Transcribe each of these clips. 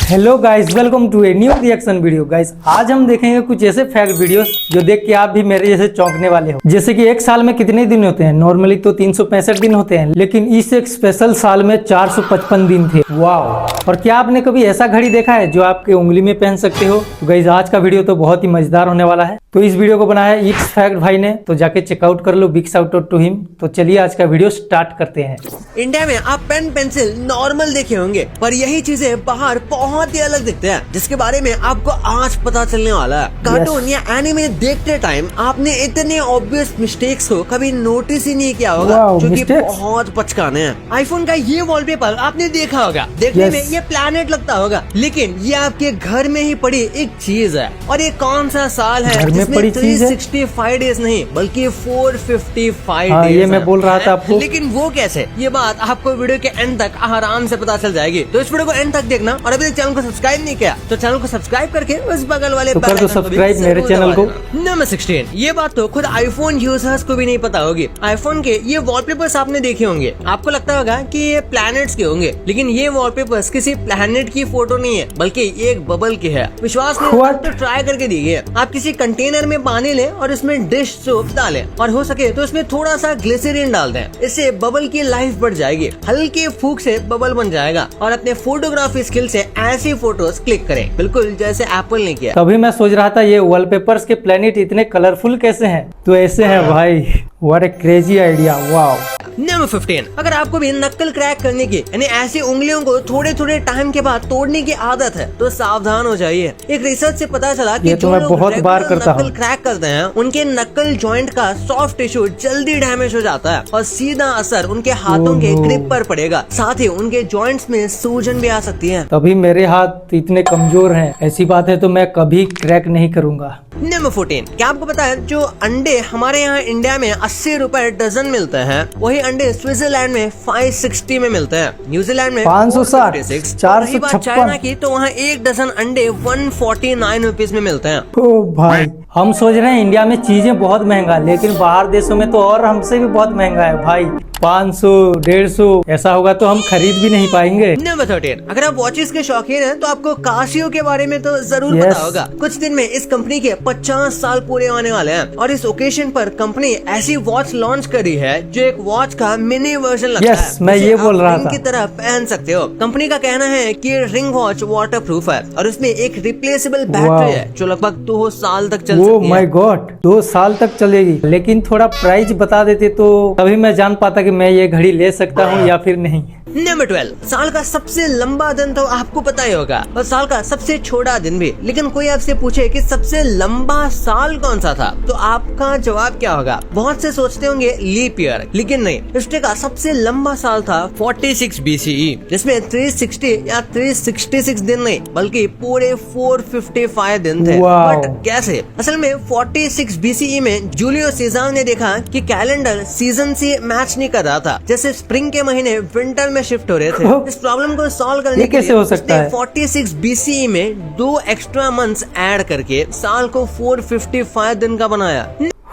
Hello guys, welcome to a new reaction video. Guys आज हम देखेंगे कुछ ऐसे फैक्ट वीडियोस जो देख के आप भी मेरे जैसे चौंकने वाले हो। जैसे कि एक साल में कितने दिन होते हैं? नॉर्मली तो 365 दिन होते हैं, लेकिन इस एक स्पेशल साल में 455 दिन थे। वाह! और क्या आपने कभी ऐसा घड़ी देखा है जो आपके उंगली में पहन सकते हो? तो गाइस आज का वीडियो तो बहुत ही मजेदार होने वाला है। तो इस वीडियो को बनाया है इट्स फैक्ट भाई ने, तो जाके चेकआउट कर लो। Big shout out to him. तो चलिए आज का वीडियो स्टार्ट करते हैं। इंडिया में आप पेन पेंसिल नॉर्मल देखे होंगे, पर यही चीजें बाहर बहुत ही अलग दिखते हैं, जिसके बारे में आपको आज पता चलने वाला है। कार्टून या एनिमे देखते टाइम आपने इतने ऑब्वियस मिस्टेक्स को कभी नोटिस ही नहीं किया होगा, जो कि बहुत पचकाने हैं। आईफोन का ये वॉलपेपर आपने देखा होगा, देखने में ये प्लैनेट लगता होगा, लेकिन ये आपके घर में ही पड़ी एक चीज है। और ये कौन सा साल है जिसमें 365 डेज नहीं बल्कि 455 डेज ये मैं बोल रहा था आपको। लेकिन वो कैसे, ये बात आपको वीडियो के एंड तक आराम से पता चल जाएगी। तो इस वीडियो को एंड तक देखना, और अभी तक चैनल को सब्सक्राइब नहीं किया तो चैनल को सब्सक्राइब करके उस बगल वाले तो कर दो सब्सक्राइब मेरे चैनल को। नंबर 16, ये बात तो खुद आईफोन यूजर्स को भी नहीं पता होगी। आईफोन के ये वॉलपेपर्स आपने देखे होंगे, आपको लगता होगा कि ये प्लैनेट्स के होंगे, लेकिन ये वॉलपेपर्स किसी प्लैनेट की फोटो नहीं है, बल्कि एक बबल की है। विश्वास नहीं तो ट्राई करके देखिए। आप किसी कंटेनर में पानी लें और इसमें डिश सोप डालें, और हो सके तो इसमें थोड़ा सा ग्लिसरीन डाल दें। इससे बबल की लाइफ बढ़ जाएगी। हल्के फूंक से बबल बन जाएगा, और अपने फोटोग्राफी स्किल से ऐसी फोटोज क्लिक करें, बिल्कुल जैसे एप्पल ने किया। तभी मैं सोच रहा था ये वॉलपेपर्स के प्लेनेट इतने कलरफुल कैसे हैं? तो ऐसे हैं भाई। What A crazy idea. Wow. Number 15, अगर आपको भी नक्कल क्रैक करने की यानी ऐसी उंगलियों को थोड़े थोड़े टाइम के बाद तोड़ने की आदत है तो सावधान हो जाइए। एक रिसर्च से पता चला कि जो लोग बहुत बार करता नक्कल क्रैक करते हैं, उनके नक्कल जॉइंट का सॉफ्ट टिश्यू जल्दी डैमेज हो जाता है, और सीधा असर उनके हाथों के ग्रिप पर पड़ेगा। साथ ही उनके जॉइंट्स में सूजन भी आ सकती है। तभी मेरे हाथ इतने कमजोर हैं। ऐसी बात है तो मैं कभी क्रैक नहीं करूंगा। नंबर 14, क्या आपको पता है जो अंडे हमारे यहाँ इंडिया में 80 रुपए डजन मिलते हैं, वही अंडे स्विट्जरलैंड में 560 में मिलते हैं, न्यूजीलैंड में 560, 456। चाइना की तो वहाँ एक डजन अंडे 149 रुपीज में मिलते हैं। ओ भाई, हम सोच रहे हैं इंडिया में चीजें बहुत महंगा, लेकिन बाहर देशों में तो और हमसे भी बहुत महंगा है भाई। 500, 150 ऐसा होगा तो हम खरीद भी नहीं पाएंगे। नंबर 13, अगर आप वॉचेस के शौकीन हैं तो आपको कासियो के बारे में तो जरूर पता होगा। कुछ दिन में इस कंपनी के 50 साल पूरे होने वाले हैं, और इस ओकेजन पर कंपनी ऐसी वॉच लॉन्च करी है जो एक वॉच का मिनी वर्जन लगता है। मैं ये बोल रहा था। की तरह पहन सकते हो। कंपनी का कहना है कि रिंग वॉच वाटर प्रूफ है, और उसमें एक रिप्लेसेबल बैटरी है जो लगभग 2 साल तक चल सकती है। माय गॉड, 2 साल तक चलेगी। लेकिन थोड़ा प्राइस बता देते तो तभी मैं जान पाता कि मैं ये घड़ी ले सकता हूँ या फिर नहीं। नंबर 12, साल का सबसे लंबा दिन तो आपको पता ही होगा, और साल का सबसे छोटा दिन भी। लेकिन कोई आपसे पूछे कि सबसे लंबा साल कौन सा था, तो आपका जवाब क्या होगा? बहुत से सोचते होंगे लीप ईयर, लेकिन नहीं। हिस्ट्री का सबसे लंबा साल था 46 BCE, जिसमें 360 या 366 दिन नहीं बल्कि पूरे 455 दिन थे। बट कैसे? असल में 46 BCE में जूलियो सीजर ने देखा कि कैलेंडर सीजन से मैच नहीं कर रहा था, जैसे स्प्रिंग के महीने विंटर में शिफ्ट हो रहे थे। इस प्रॉब्लम को सॉल्व करने के लिए हो सकता है? 46 BCE में 2 एक्स्ट्रा मंथ्स ऐड करके साल को 455 दिन का बनाया।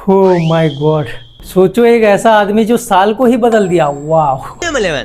ओह माय गॉड, सोचो एक ऐसा आदमी जो साल को ही बदल दिया। वाह।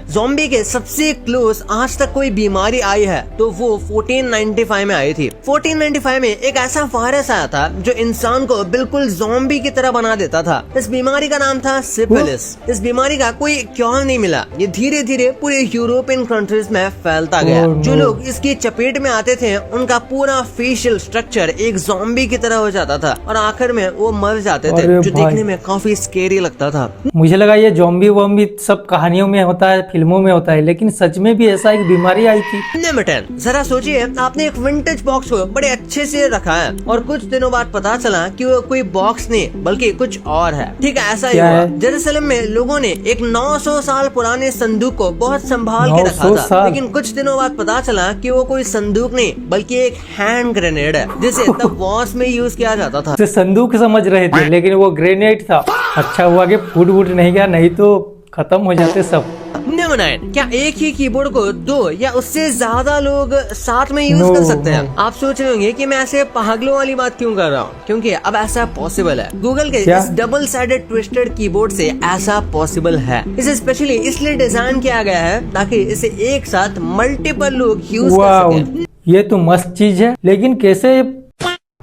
ज़ॉम्बी के सबसे क्लोज आज तक कोई बीमारी आई है तो वो 1495 में आई थी। 1495 में एक ऐसा वायरस आया था जो इंसान को बिल्कुल ज़ॉम्बी की तरह बना देता था। इस बीमारी का नाम था सिफिलिस। इस बीमारी का कोई क्योर नहीं मिला। ये धीरे धीरे पूरे यूरोपियन कंट्रीज में फैलता गया। जो लोग इसकी चपेट में आते थे उनका पूरा फेशियल स्ट्रक्चर एक ज़ॉम्बी की तरह हो जाता था, और आखिर में वो मर जाते थे, जो देखने में काफी स्केरी लगता था। मुझे लगा ये ज़ॉम्बी वॉम्बी सब कहानियों में होता है, फिल्मों में होता है, लेकिन सच में भी ऐसा एक बीमारी आई थी। नंबर 10, जरा सोचिए आपने एक विंटेज बॉक्स को बड़े अच्छे से रखा है, और कुछ दिनों बाद पता चला कि वो कोई बॉक्स नहीं बल्कि कुछ और है। ठीक है, ऐसा ही हुआ। जेरूसलम में लोगों ने एक 900 साल पुराने संदूक को बहुत संभाल के रखा था, लेकिन कुछ दिनों बाद पता चला कि वो कोई संदूक नहीं बल्कि एक हैंड ग्रेनेड है, जिसे तब वॉर्स में यूज किया जाता था। संदूक समझ रहे थे, लेकिन वो ग्रेनेड था। अच्छा हुआ कि फूट वूट नहीं गया, नहीं तो खत्म हो जाते सब। नंबर 9, क्या एक ही कीबोर्ड को 2 या उससे ज्यादा लोग साथ में यूज कर सकते हैं? आप सोच रहे होंगे कि मैं ऐसे पागलों वाली बात क्यों कर रहा हूँ, क्योंकि अब ऐसा पॉसिबल है। गूगल के इस डबल साइडेड ट्विस्टेड कीबोर्ड से ऐसा पॉसिबल है। इसे स्पेशली इसलिए डिजाइन किया गया है ताकि इसे एक साथ मल्टीपल लोग यूज कर सकें। ये तो मस्त चीज है, लेकिन कैसे?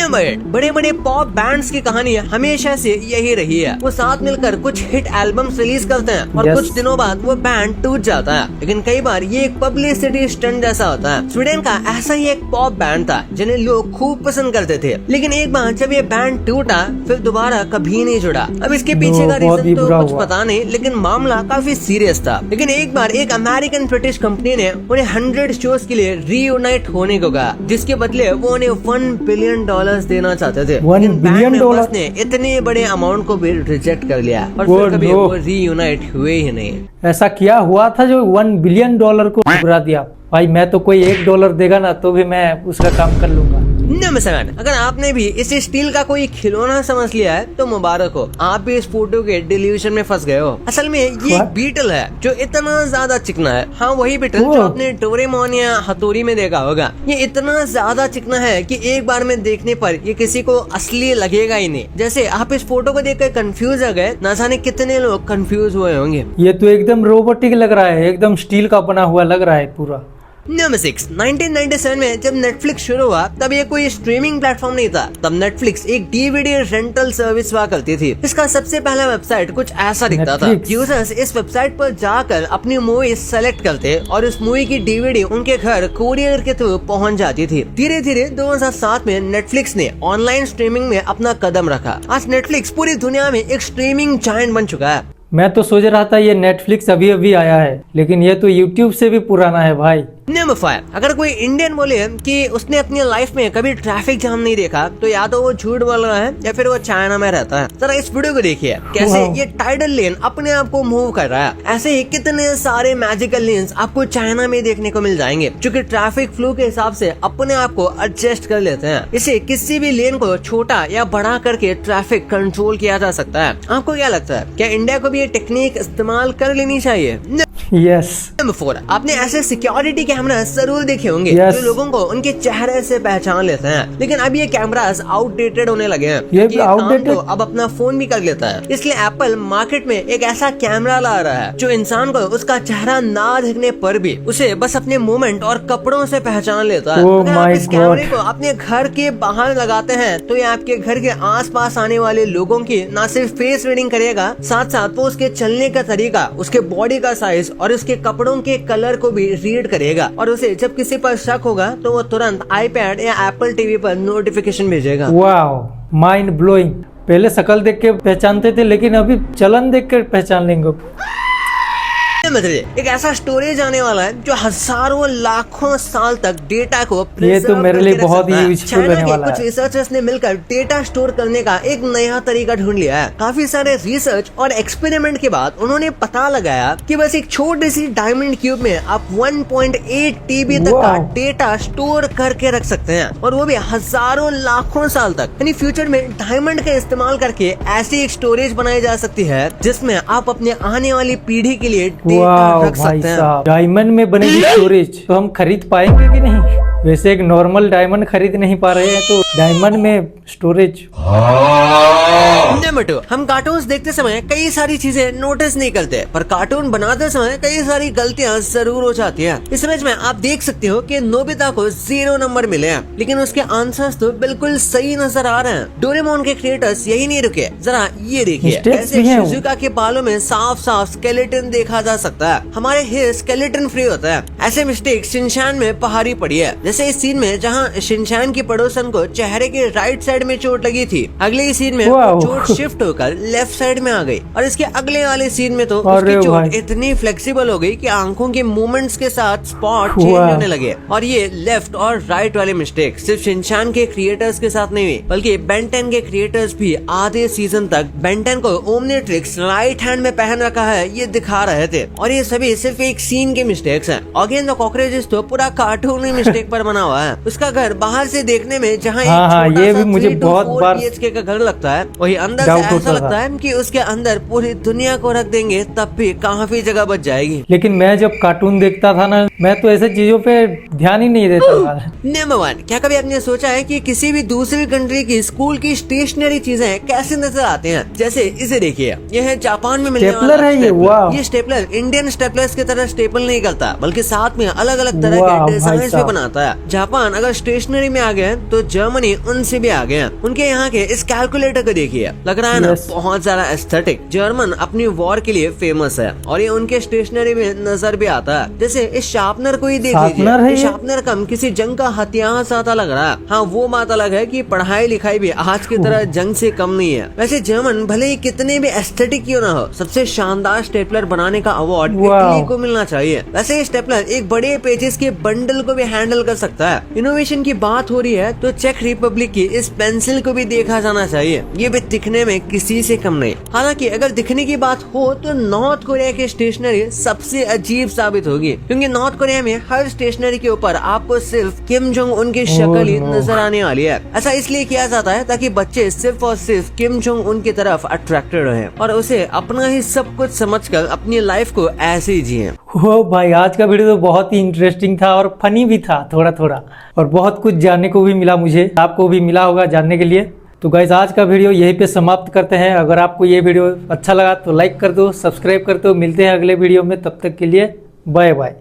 बड़े बड़े पॉप बैंड्स की कहानी हमेशा से यही रही है। वो साथ मिलकर कुछ हिट एल्बम्स रिलीज करते हैं और कुछ दिनों बाद वो बैंड टूट जाता है। लेकिन कई बार ये एक पब्लिसिटी स्टंट जैसा होता है। स्वीडन का ऐसा ही एक पॉप बैंड था जिन्हें लोग खूब पसंद करते थे, लेकिन एक बार जब ये बैंड टूटा फिर दोबारा कभी नहीं जुड़ा। अब इसके पीछे का रीजन तो कुछ पता नहीं, लेकिन मामला काफी सीरियस था। लेकिन एक बार एक अमेरिकन ब्रिटिश कंपनी ने उन्हें 100 शोज के लिए रीयूनाइट होने को कहा, जिसके बदले वो उन्हें $1 बिलियन देना चाहते थे। $1 बिलियन ने इतने बड़े अमाउंट को भी रिजेक्ट कर लिया और फिर कभी वो रीयूनाइट हुए ही नहीं। ऐसा क्या हुआ था जो $1 बिलियन को घुरा दिया? भाई मैं तो कोई $1 देगा ना तो भी मैं उसका काम कर लूंगा। नमस्कार, अगर आपने भी इस स्टील का कोई खिलौना समझ लिया है तो मुबारक हो, आप भी इस फोटो के डिल्यूजन में फंस गए हो। असल में ये एक बीटल है जो इतना ज्यादा चिकना है। हाँ, वही बीटल जो आपने डोरेमोन या हथौड़ी में देखा होगा। ये इतना ज्यादा चिकना है कि एक बार में देखने पर ये किसी को असली लगेगा ही नहीं। जैसे आप इस फोटो को देखकर कंफ्यूज हो गए, ना जाने कितने लोग कंफ्यूज हुए होंगे। ये तो एकदम रोबोटिक लग रहा है, एकदम स्टील का बना हुआ लग रहा है पूरा। नंबर 6, 1997 में जब नेटफ्लिक्स शुरू हुआ तब ये कोई स्ट्रीमिंग प्लेटफॉर्म नहीं था। तब नेटफ्लिक्स एक डीवीडी रेंटल सर्विस हुआ करती थी। इसका सबसे पहला वेबसाइट कुछ ऐसा दिखता था। यूजर्स इस वेबसाइट पर जाकर अपनी मूवी सेलेक्ट करते और उस मूवी की डीवीडी उनके घर कोरियर के थ्रू पहुंच जाती थी। धीरे धीरे 2007 में नेटफ्लिक्स ने ऑनलाइन स्ट्रीमिंग में अपना कदम रखा। आज नेटफ्लिक्स पूरी दुनिया में एक स्ट्रीमिंग जायंट बन चुका है। मैं तो सोच रहा था ये नेटफ्लिक्स अभी अभी आया है, लेकिन ये तो यूट्यूब से भी पुराना है भाई। नंबर 5, अगर कोई इंडियन बोले कि उसने अपनी लाइफ में कभी ट्रैफिक जाम नहीं देखा तो या तो वो झूठ बोल रहा है या फिर वो चाइना में रहता है। जरा इस वीडियो को देखिए कैसे ये टाइडल लेन अपने आप को मूव कर रहा है। ऐसे ही कितने सारे मैजिकल लेन्स आपको चाइना में देखने को मिल जाएंगे जो कि ट्रैफिक फ्लो के हिसाब से अपने आप को एडजस्ट कर लेते हैं। इसे किसी भी लेन को छोटा या बड़ा करके ट्रैफिक कंट्रोल किया जा सकता है। आपको क्या लगता है, क्या इंडिया को भी ये टेक्निक इस्तेमाल कर लेनी चाहिए? यस। नंबर 4, आपने ऐसे सिक्योरिटी कैमरा जरूर देखे होंगे जो लोगों को उनके चेहरे से पहचान लेते हैं, लेकिन अब ये कैमरास आउटडेटेड होने लगे हैं। ये आउटडेटेड तो अब अपना फोन भी कर लेता है। इसलिए एप्पल मार्केट में एक ऐसा कैमरा ला रहा है जो इंसान को उसका चेहरा ना दिखने पर भी उसे बस अपने मूवमेंट और कपड़ों से पहचान लेता है। अगर आप इस कैमरे को अपने घर के बाहर लगाते हैं तो ये आपके घर के आसपास आने वाले लोगों की न सिर्फ फेस रीडिंग करेगा, साथ साथ वो उसके चलने का तरीका, उसके बॉडी का साइज और उसके कपड़ों के कलर को भी रीड करेगा। और उसे जब किसी पर शक होगा तो वो तुरंत आईपैड या एप्पल टीवी पर नोटिफिकेशन भेजेगा। Wow, mind blowing. पहले शक्ल देख के पहचानते थे, लेकिन अभी चलन देख कर पहचान लेंगे। एक ऐसा स्टोरेज आने वाला है जो हजारों लाखों साल तक डेटा को ये तो मेरे लिए बहुत ही यूजफुल रहने वाला है। कुछ रिसर्चर्स ने मिलकर डेटा स्टोर करने का एक नया तरीका ढूंढ लिया है। काफी सारे रिसर्च और एक्सपेरिमेंट के बाद उन्होंने पता लगाया कि बस एक छोटी सी डायमंड क्यूब में आप 1.8 TB तक का डेटा स्टोर करके रख सकते हैं, और वो भी हजारों लाखों साल तक। यानी फ्यूचर में डायमंड का इस्तेमाल करके ऐसी एक स्टोरेज बनाई जा सकती है जिसमें आप अपने आने वाली पीढ़ी के लिए रख सकते हैं। डायमंड में बनेगी स्टोरेज, तो हम खरीद पाएंगे कि नहीं? वैसे एक नॉर्मल डायमंड खरीद नहीं पा रहे हैं, तो डायमंड में स्टोरेज। नंबर 2, हम कार्टून्स देखते समय कई सारी चीजें नोटिस नहीं करते, पर कार्टून बनाते समय कई सारी गलतियां जरूर हो जाती हैं। इस इमेज में आप देख सकते हो कि नोबिता को 0 नंबर मिले हैं, लेकिन उसके आंसर्स तो बिल्कुल सही नजर आ रहे हैं। डोरेमोन के क्रिएटर्स यही नहीं रुके, जरा ये देखिए कैसे शिजुका के बालों में साफ साफ स्केलेटन देखा जा सकता है। हमारे हेयर स्केलेटन फ्री होता है। ऐसे मिस्टेक शिनचैन में पहाड़ी पड़ी है, जैसे इस सीन में जहाँ शिनचैन की पड़ोसन को चेहरे के राइट साइड में चोट लगी थी, अगले ही सीन में चोट शिफ्ट होकर लेफ्ट साइड में आ गई, और इसके अगले वाले सीन में तो उसकी चोट इतनी फ्लेक्सिबल हो गई कि आंखों के मूवमेंट्स के साथ स्पॉट चेंज होने लगे। और ये लेफ्ट और राइट वाले मिस्टेक सिर्फ शिनचैन के क्रिएटर्स के साथ नहीं हुई, बल्कि बेन 10 के क्रिएटर्स भी आधे सीजन तक बेन 10 को ओमनिट्रिक्स राइट हैंड में पहन रखा है ये दिखा रहे थे, और ये सभी सिर्फ एक सीन के मिस्टेक्स हैं। अगेन द कॉकरोचेस तो पूरा कार्टून मिस्टेक पर बना हुआ है। उसका घर बाहर से देखने में जहाँ हाँ, हाँ, छोटा ये सा भी मुझे 3 to बहुत 4 बार BHK का घर लगता है, वही अंदर से डाउट ऐसा होता लगता था। है कि उसके अंदर पूरी दुनिया को रख देंगे तब भी काफी जगह बच जाएगी। लेकिन मैं जब कार्टून देखता था ना, मैं तो ऐसे चीजों पे ध्यान ही नहीं देता था। नंबर 1, क्या कभी आपने सोचा है कि किसी भी दूसरी कंट्री की स्कूल की स्टेशनरी चीजें कैसे नजर आते हैं? जैसे इसे देखिए, यह है जापान में मिलने स्टेपलर वाला है ये, स्टेपलर। वाह। ये स्टेपलर इंडियन स्टेपलर्स की तरह स्टेपल नहीं करता, बल्कि साथ में अलग अलग तरह वाह, के भाई डिजाइन भी साहब। बनाता है। जापान अगर स्टेशनरी में आ गए तो जर्मनी उनसे भी आ गए। उनके यहाँ के इस कैलकुलेटर को देखिए, लग रहा है ना Yes. बहुत ज्यादा एस्थेटिक। जर्मन अपनी वॉर के लिए फेमस है और ये उनके स्टेशनरी में नजर भी आता है। जैसे इस शार्पनर को ही देख शार्पनर है लीजिए, ये? शार्पनर कम किसी जंग का हथियार सा लग रहा है। हाँ, वो बात अलग है कि पढ़ाई लिखाई भी आज की तरह जंग से कम नहीं है। वैसे जर्मन भले ही कितने भी एस्थेटिक क्यों ना हो, सबसे शानदार स्टेपलर बनाने का अवार्ड वाह। इटली को मिलना चाहिए। वैसे ये स्टेपलर एक बड़े पेजेस के बंडल को भी हैंडल कर सकता है। इनोवेशन की बात हो रही है तो चेक रिपब्लिक की इस पेंसिल को भी देखा जाना चाहिए। ये भी दिखने में किसी से कम नहीं। हालांकि अगर दिखने की बात हो तो नॉर्थ कोरिया की स्टेशनरी सबसे अजीब साबित होगी, क्योंकि नॉर्थ कोरिया में हर स्टेशनरी के ऊपर आपको सिर्फ किम जोंग उन की शक्ल ही no. नजर आने वाली है। ऐसा इसलिए किया जाता है ताकि बच्चे सिर्फ और सिर्फ किम जोंग उन की तरफ अट्रैक्टेड रहे और उसे अपना ही सब कुछ समझकर अपनी लाइफ को ऐसे ही जिए। ओ भाई, आज का वीडियो तो बहुत ही इंटरेस्टिंग था और फनी भी था थोड़ा थोड़ा, और बहुत कुछ जानने को भी मिला मुझे, आपको भी मिला होगा जानने के लिए। तो गाइस, आज का वीडियो यहीं पे समाप्त करते हैं। अगर आपको ये वीडियो अच्छा लगा तो लाइक कर दो, सब्सक्राइब कर दो। मिलते हैं अगले वीडियो में, तब तक के लिए बाय बाय।